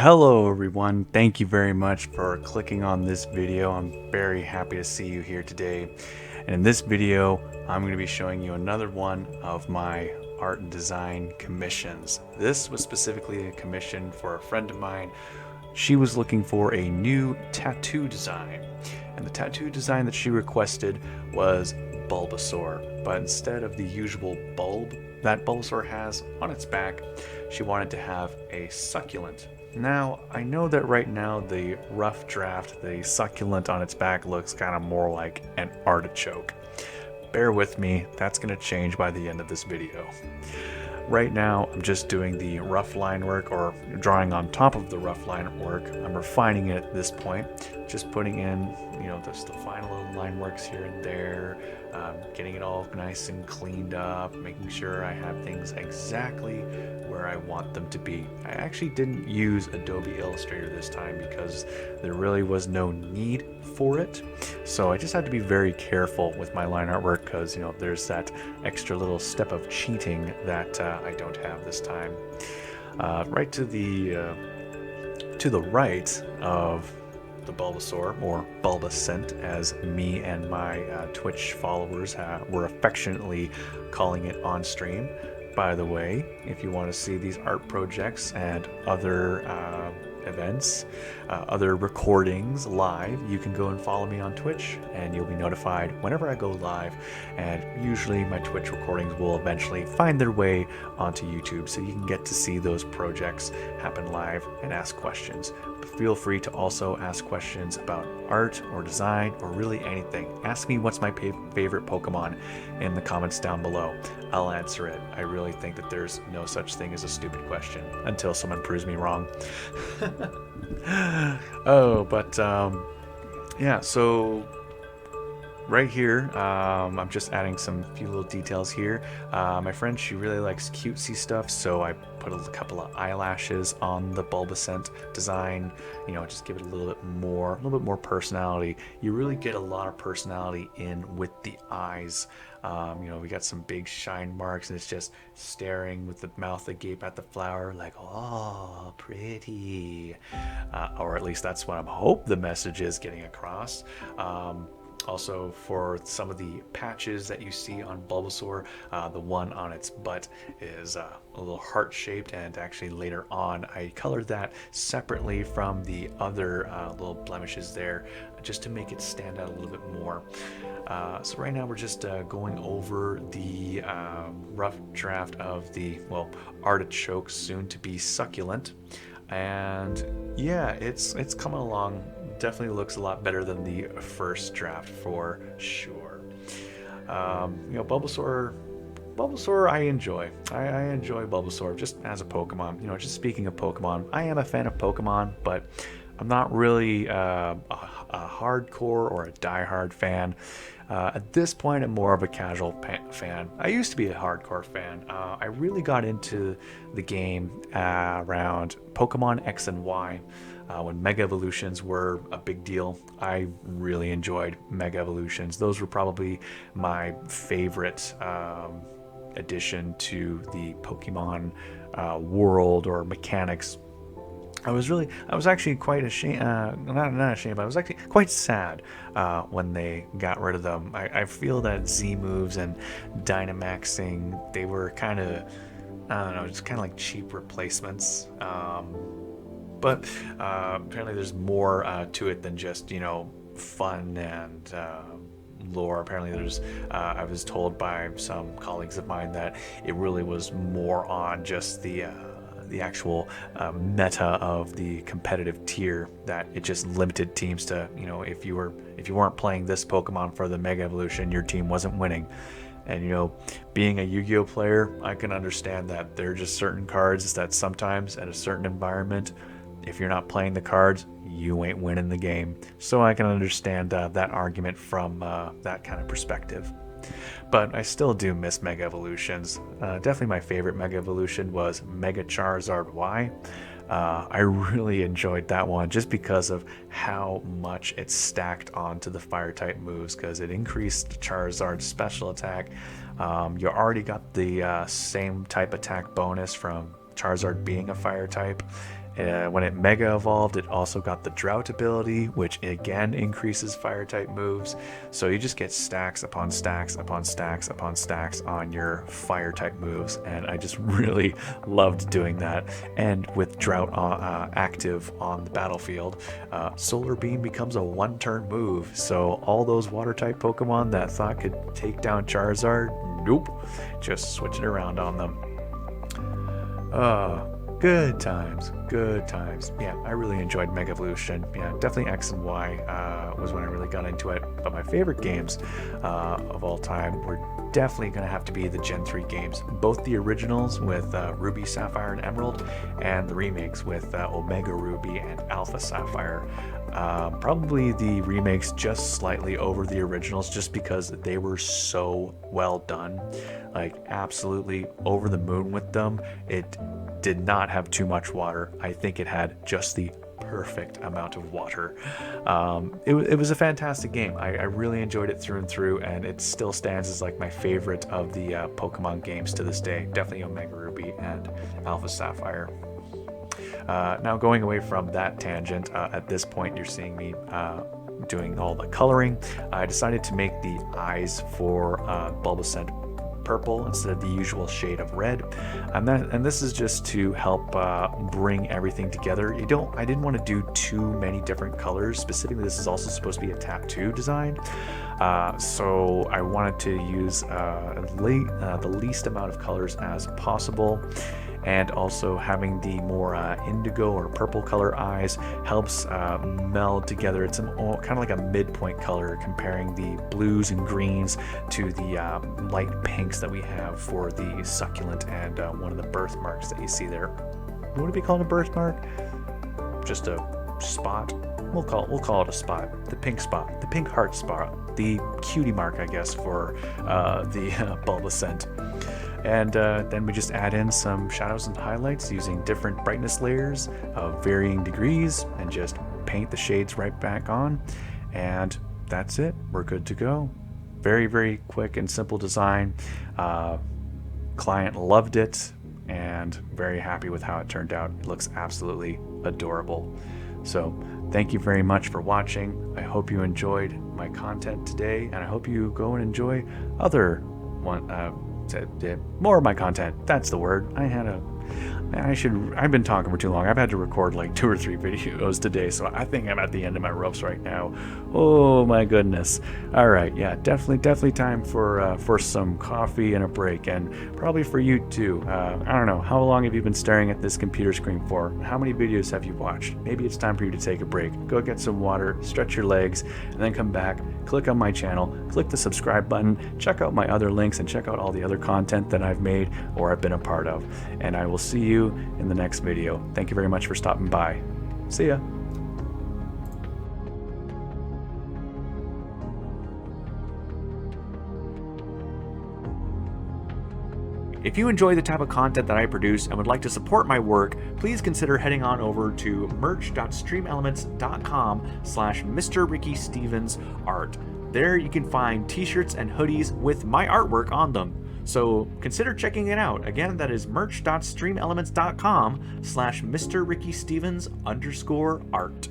Hello everyone, thank you very much for clicking on this video. I'm very happy to see you here today. And in this video, I'm going to be showing you another one of my art and design commissions. This was specifically a commission for a friend of mine. She was looking for a new tattoo design. And the tattoo design that she requested was Bulbasaur. But instead of the usual bulb that Bulbasaur has on its back, she wanted to have a succulent. Now, I know that right now the rough draft, the succulent on its back looks kind of more like an artichoke. Bear with me, that's going to change by the end of this video. Right now, I'm just doing the rough line work, or drawing on top of the rough line work. I'm refining it at this point, just putting in, just the final little line works here and there, getting it all nice and cleaned up, making sure I have things exactly where I want them to be. I actually didn't use Adobe Illustrator this time because there really was no need for it. So I just had to be very careful with my line artwork because, there's that extra little step of cheating that I don't have this time. Right to the right of the Bulbasaur, or Bulbascent, as me and my Twitch followers were affectionately calling it on stream. By the way, if you want to see these art projects and other events, other recordings live, you can go and follow me on Twitch and you'll be notified whenever I go live. And usually my Twitch recordings will eventually find their way onto YouTube, so you can get to see those projects happen live and ask questions. But feel free to also ask questions about art or design or really anything. Ask me what's my favorite Pokemon in the comments down below. I'll answer it. I really think that there's no such thing as a stupid question until someone proves me wrong. Yeah, so right here, I'm just adding some few little details here. My friend, she really likes cutesy stuff, so I put a couple of eyelashes on the Bulbascent design. Just give it a little bit more personality. You really get a lot of personality in with the eyes. We got some big shine marks, and it's just staring with the mouth agape at the flower, like, oh, pretty. Or at least that's what I hope the message is getting across. Also, for some of the patches that you see on Bulbasaur, the one on its butt is a little heart-shaped, and actually later on I colored that separately from the other little blemishes there, just to make it stand out a little bit more. So right now we're just going over the rough draft of the, artichoke, soon to be succulent. And yeah, it's coming along. Definitely looks a lot better than the first draft for sure. Bulbasaur I enjoy. I enjoy Bulbasaur just as a Pokemon. Just speaking of Pokemon, I am a fan of Pokemon, but I'm not really a hardcore or a die-hard fan. At this point, I'm more of a casual fan. I used to be a hardcore fan. I really got into the game around Pokemon X and Y. When Mega Evolutions were a big deal, I really enjoyed Mega Evolutions. Those were probably my favorite addition to the Pokemon world or mechanics. I was actually quite ashamed, not ashamed, but I was actually quite sad when they got rid of them. I feel that Z moves and Dynamaxing, they were kind of, I don't know, just kind of like cheap replacements. But apparently there's more to it than just, fun and lore. Apparently there's, I was told by some colleagues of mine that it really was more on just the actual meta of the competitive tier, that it just limited teams to, if you weren't playing this Pokemon for the Mega Evolution, your team wasn't winning. And being a Yu-Gi-Oh player, I can understand that there are just certain cards that sometimes at a certain environment, if you're not playing the cards, you ain't winning the game. So I can understand that argument from that kind of perspective. But I still do miss Mega Evolutions. Definitely my favorite Mega Evolution was Mega Charizard Y. I really enjoyed that one just because of how much it stacked onto the fire type moves, because it increased Charizard's special attack. You already got the same type attack bonus from Charizard being a fire type, When it Mega Evolved, it also got the Drought ability, which again increases fire type moves. So you just get stacks upon stacks upon stacks upon stacks on your fire type moves, and I just really loved doing that. And with Drought active on the battlefield, Solar Beam becomes a one-turn move. So all those water type Pokemon that thought could take down Charizard, nope, just switch it around on them. Good times, good times. Yeah, I really enjoyed Mega Evolution. Yeah, definitely X and Y was when I really got into it. But my favorite games of all time were definitely going to have to be the Gen 3 games. Both the originals with Ruby, Sapphire, and Emerald, and the remakes with Omega Ruby and Alpha Sapphire. Probably the remakes just slightly over the originals just because they were so well done. Like, absolutely over the moon with them. It did not have too much water. I think it had just the perfect amount of water. It was a fantastic game. I really enjoyed it through and through, and it still stands as like my favorite of the Pokemon games to this day. Definitely Omega Ruby and Alpha Sapphire. Now, going away from that tangent, at this point you're seeing me doing all the coloring. I decided to make the eyes for Bulbascent purple instead of the usual shade of red, and this is just to help bring everything together. I didn't want to do too many different colors. Specifically, this is also supposed to be a tattoo design, so I wanted to use the least amount of colors as possible. And also having the more indigo or purple color eyes helps meld together. It's kind of like a midpoint color, comparing the blues and greens to the light pinks that we have for the succulent and one of the birthmarks that you see there. What would it be called, a birthmark? Just a spot? We'll call it a spot. The pink spot, the pink heart spot, the cutie mark, I guess, for the Bulbascent. And then we just add in some shadows and highlights using different brightness layers of varying degrees and just paint the shades right back on. And that's it. We're good to go. Very, very quick and simple design. Client loved it and very happy with how it turned out. It looks absolutely adorable. So thank you very much for watching. I hope you enjoyed my content today, and I hope you go and enjoy other more of my content. That's the word. I've been talking for too long. I've had to record like 2 or 3 videos today, so I think I'm at the end of my ropes right now. Oh my goodness. All right, yeah, definitely time for some coffee and a break, and probably for you too. I don't know, how long have you been staring at this computer screen for? How many videos have you watched? Maybe it's time for you to take a break. Go get some water, stretch your legs, and then come back, click on my channel, click the subscribe button, check out my other links, and check out all the other content that I've made or I've been a part of. And I will see you in the next video. Thank you very much for stopping by. See ya. If you enjoy the type of content that I produce and would like to support my work, please consider heading on over to merch.streamelements.com/MrRickyStevensArt. There you can find t-shirts and hoodies with my artwork on them. So consider checking it out. Again, that is merch.streamelements.com/MrRickyStevens_art.